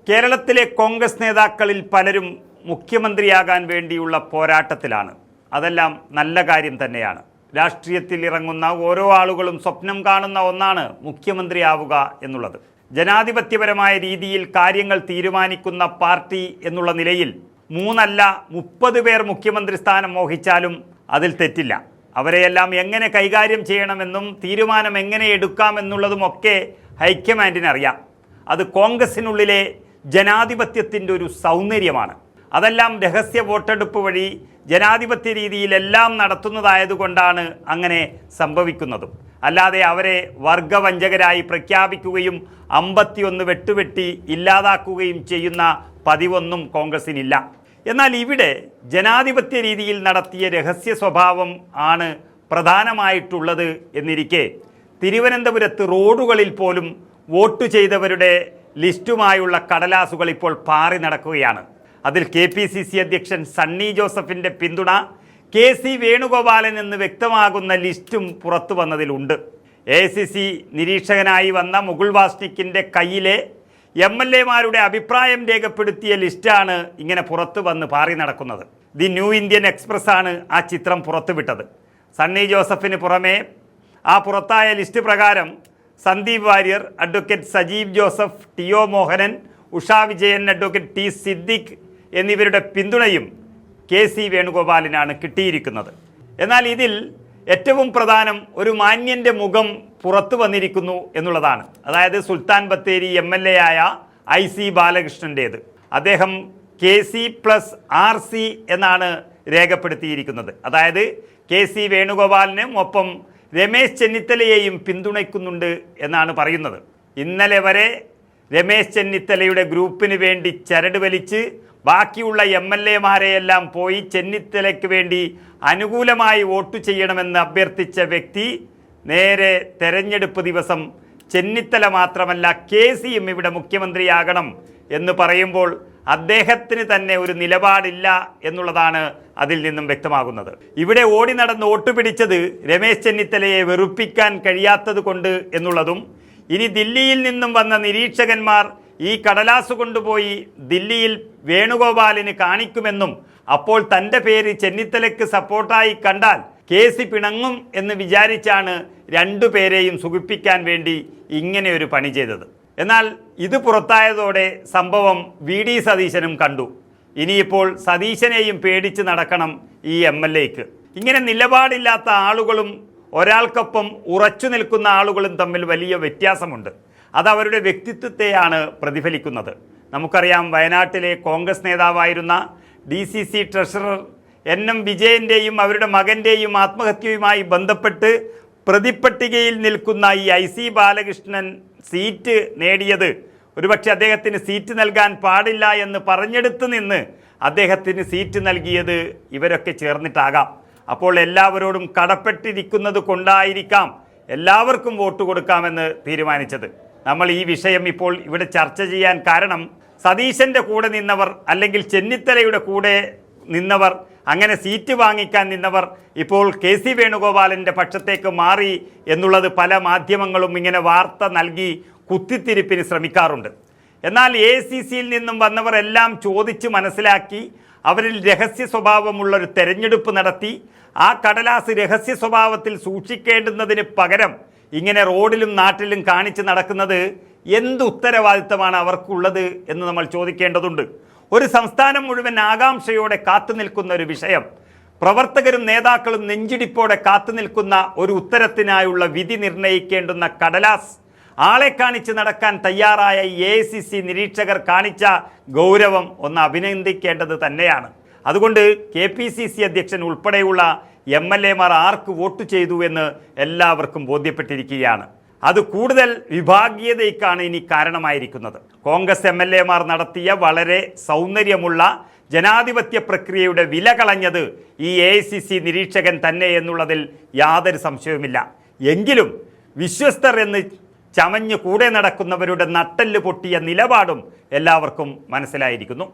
കേരളത്തിലെ കോൺഗ്രസ് നേതാക്കളിൽ പലരും മുഖ്യമന്ത്രിയാകാൻ വേണ്ടിയുള്ള പോരാട്ടത്തിലാണ്. അതെല്ലാം നല്ല കാര്യം തന്നെയാണ്. രാഷ്ട്രീയത്തിൽ ഇറങ്ങുന്ന ഓരോ ആളുകളും സ്വപ്നം കാണുന്ന ഒന്നാണ് മുഖ്യമന്ത്രിയാവുക എന്നുള്ളത്. ജനാധിപത്യപരമായ രീതിയിൽ കാര്യങ്ങൾ തീരുമാനിക്കുന്ന പാർട്ടി എന്നുള്ള നിലയിൽ 3 അല്ല 30 പേർ മുഖ്യമന്ത്രി സ്ഥാനം മോഹിച്ചാലും അതിൽ തെറ്റില്ല. അവരെയെല്ലാം എങ്ങനെ കൈകാര്യം ചെയ്യണമെന്നും തീരുമാനം എങ്ങനെ എടുക്കാമെന്നുള്ളതുമൊക്കെ ഹൈക്കമാൻഡിനറിയാം. അത് കോൺഗ്രസിനുള്ളിലെ ജനാധിപത്യത്തിൻ്റെ ഒരു സൗന്ദര്യമാണ്. അതെല്ലാം രഹസ്യ വോട്ടെടുപ്പ് വഴി ജനാധിപത്യ രീതിയിലെല്ലാം നടത്തുന്നതായതുകൊണ്ടാണ് അങ്ങനെ സംഭവിക്കുന്നതും. അല്ലാതെ അവരെ വർഗവഞ്ചകരായി പ്രഖ്യാപിക്കുകയും 51 വെട്ടുവെട്ടി ഇല്ലാതാക്കുകയും ചെയ്യുന്ന പതിവൊന്നും കോൺഗ്രസിനില്ല. എന്നാൽ ഇവിടെ ജനാധിപത്യ രീതിയിൽ നടത്തിയ രഹസ്യ സ്വഭാവം ആണ് പ്രധാനമായിട്ടുള്ളത് എന്നിരിക്കെ തിരുവനന്തപുരത്ത് റോഡുകളിൽ പോലും വോട്ട് ചെയ്തവരുടെ ലിസ്റ്റുമായുള്ള കടലാസുകൾ ഇപ്പോൾ പാറി നടക്കുകയാണ്. അതിൽ KPCC അധ്യക്ഷൻ സണ്ണി ജോസഫിൻ്റെ പിന്തുണ, KC വേണുഗോപാലൻ എന്ന് വ്യക്തമാകുന്ന ലിസ്റ്റും പുറത്തു വന്നതിലുണ്ട്. AICC നിരീക്ഷകനായി വന്ന മുകുൾ വാസ്നിക്കിൻ്റെ കയ്യിലെ MLA-മാരുടെ അഭിപ്രായം രേഖപ്പെടുത്തിയ ലിസ്റ്റാണ് ഇങ്ങനെ പുറത്തു വന്ന് പാറി നടക്കുന്നത്. ദി ന്യൂ ഇന്ത്യൻ എക്സ്പ്രസ് ആണ് ആ ചിത്രം പുറത്തുവിട്ടത്. സണ്ണി ജോസഫിന് പുറമെ ആ പുറത്തായ ലിസ്റ്റ് പ്രകാരം Sandeep Warrier, advocate Sajeev Joseph, TO Mohanan, Usha Vijayan, advocate T Siddique എന്നിവരുടെ പിന്തുണയും KC വേണുഗോപാലിനാണ് കിട്ടിയിരിക്കുന്നത്. എന്നാൽ ഇതിൽ ഏറ്റവും പ്രധാനം ഒരു മാന്യൻ്റെ മുഖം പുറത്തു വന്നിരിക്കുന്നു എന്നുള്ളതാണ്. അതായത് സുൽത്താൻ ബത്തേരി MLA ആയ IC ബാലകൃഷ്ണൻ്റേത്. അദ്ദേഹം KC+RC എന്നാണ് രേഖപ്പെടുത്തിയിരിക്കുന്നത്. അതായത് KC വേണുഗോപാലിനും ഒപ്പം രമേശ് ചെന്നിത്തലയെയും പിന്തുണയ്ക്കുന്നുണ്ട് എന്നാണ് പറയുന്നത്. ഇന്നലെ വരെ രമേശ് ചെന്നിത്തലയുടെ ഗ്രൂപ്പിന് വേണ്ടി ചരട് വലിച്ച് ബാക്കിയുള്ള MLA-മാരെയെല്ലാം പോയി ചെന്നിത്തലയ്ക്ക് വേണ്ടി അനുകൂലമായി വോട്ട് ചെയ്യണമെന്ന് അഭ്യർത്ഥിച്ച വ്യക്തി നേരെ തെരഞ്ഞെടുപ്പ് ദിവസം ചെന്നിത്തല മാത്രമല്ല KCയും ഇവിടെ മുഖ്യമന്ത്രിയാകണം എന്ന് പറയുമ്പോൾ അദ്ദേഹത്തിന് തന്നെ ഒരു നിലപാടില്ല എന്നുള്ളതാണ് അതിൽ നിന്നും വ്യക്തമാകുന്നത്. ഇവിടെ ഓടി നടന്ന് വോട്ട് പിടിച്ചത് രമേശ് ചെന്നിത്തലയെ വെറുപ്പിക്കാൻ കഴിയാത്തത് കൊണ്ട് എന്നുള്ളതും, ഇനി ദില്ലിയിൽ നിന്നും വന്ന നിരീക്ഷകന്മാർ ഈ കടലാസ് കൊണ്ടുപോയി ദില്ലിയിൽ വേണുഗോപാലിന് കാണിക്കുമെന്നും അപ്പോൾ തൻ്റെ പേര് ചെന്നിത്തലയ്ക്ക് സപ്പോർട്ടായി കണ്ടാൽ KC പിണങ്ങും എന്ന് വിചാരിച്ചാണ് 2 പേരെയും സുഖിപ്പിക്കാൻ വേണ്ടി ഇങ്ങനെ ഒരു പണി ചെയ്തത്. എന്നാൽ ഇത് പുറത്തായതോടെ സംഭവം VD സതീശനും കണ്ടു. ഇനിയിപ്പോൾ സതീശനെയും പേടിച്ച് നടക്കണം ഈ MLA-ക്ക്. ഇങ്ങനെ നിലപാടില്ലാത്ത ആളുകളും ഒരാൾക്കൊപ്പം ഉറച്ചു നിൽക്കുന്ന ആളുകളും തമ്മിൽ വലിയ വ്യത്യാസമുണ്ട്. അത് അവരുടെ വ്യക്തിത്വത്തെയാണ് പ്രതിഫലിക്കുന്നത്. നമുക്കറിയാം, വയനാട്ടിലെ കോൺഗ്രസ് നേതാവായിരുന്ന DCC ട്രഷറർ NM വിജയൻ്റെയും അവരുടെ മകൻ്റെയും ആത്മഹത്യയുമായി ബന്ധപ്പെട്ട് പ്രതിപ്പട്ടികയിൽ നിൽക്കുന്ന ഈ IC ബാലകൃഷ്ണൻ സീറ്റ് നേടിയത് ഒരുപക്ഷെ അദ്ദേഹത്തിന് സീറ്റ് നൽകാൻ പാടില്ല എന്ന് പറഞ്ഞെടുത്ത് നിന്ന് അദ്ദേഹത്തിന് സീറ്റ് നൽകിയത് ഇവരൊക്കെ ചേർന്നിട്ടാകാം. അപ്പോൾ എല്ലാവരോടും കടപ്പെട്ടിരിക്കുന്നത് കൊണ്ടായിരിക്കാം എല്ലാവർക്കും വോട്ട് കൊടുക്കാമെന്ന് തീരുമാനിച്ചത്. നമ്മൾ ഈ വിഷയം ഇപ്പോൾ ഇവിടെ ചർച്ച ചെയ്യാൻ കാരണം സതീശൻ്റെ കൂടെ നിന്നവർ അല്ലെങ്കിൽ ചെന്നിത്തലയുടെ കൂടെ നിന്നവർ, അങ്ങനെ സീറ്റ് വാങ്ങിക്കാൻ നിന്നവർ ഇപ്പോൾ KC വേണുഗോപാലിൻ്റെ പക്ഷത്തേക്ക് മാറി എന്നുള്ളത് പല മാധ്യമങ്ങളും ഇങ്ങനെ വാർത്ത നൽകി കുത്തിത്തിരിപ്പിന് ശ്രമിക്കാറുണ്ട്. എന്നാൽ AICC-യിൽ നിന്നും വന്നവർ എല്ലാം ചോദിച്ച് മനസ്സിലാക്കി അവരിൽ രഹസ്യ സ്വഭാവമുള്ളൊരു തെരഞ്ഞെടുപ്പ് നടത്തി ആ കടലാസ് രഹസ്യ സ്വഭാവത്തിൽ സൂക്ഷിക്കേണ്ടുന്നതിന് പകരം ഇങ്ങനെ റോഡിലും നാട്ടിലും കാണിച്ച് നടക്കുന്നത് എന്ത് ഉത്തരവാദിത്തമാണ് അവർക്കുള്ളത് എന്ന് നമ്മൾ ചോദിക്കേണ്ടതുണ്ട്. ഒരു സംസ്ഥാനം മുഴുവൻ ആകാംക്ഷയോടെ കാത്തു നിൽക്കുന്ന ഒരു വിഷയം, പ്രവർത്തകരും നേതാക്കളും നെഞ്ചിടിപ്പോടെ കാത്തു നിൽക്കുന്ന ഒരു ഉത്തരത്തിനായുള്ള വിധി നിർണ്ണയിക്കേണ്ടുന്ന കടലാസ് ആളെ കാണിച്ച് നടക്കാൻ തയ്യാറായ AICC നിരീക്ഷകർ കാണിച്ച ഗൗരവം ഒന്ന് അഭിനന്ദിക്കേണ്ടത് തന്നെയാണ്. അതുകൊണ്ട് KPCC അധ്യക്ഷൻ ഉൾപ്പെടെയുള്ള MLA-മാർ ആർക്ക് വോട്ട് ചെയ്തു എന്ന് എല്ലാവർക്കും ബോധ്യപ്പെട്ടിരിക്കുകയാണ്. അത് കൂടുതൽ വിഭാഗീയതയ്ക്കാണ് ഇനി കാരണമായിരിക്കുന്നത്. കോൺഗ്രസ് MLA-മാർ നടത്തിയ വളരെ സൗന്ദര്യമുള്ള ജനാധിപത്യ പ്രക്രിയയുടെ വില കളഞ്ഞത് ഈ AICC നിരീക്ഷകൻ തന്നെ എന്നുള്ളതിൽ യാതൊരു സംശയവുമില്ല. എങ്കിലും വിശ്വസ്തർ എന്ന് ചമഞ്ഞ് കൂടെ നടക്കുന്നവരുടെ നട്ടെല്ല് പൊട്ടിയ നിലപാടും എല്ലാവർക്കും മനസ്സിലായിരിക്കുന്നു.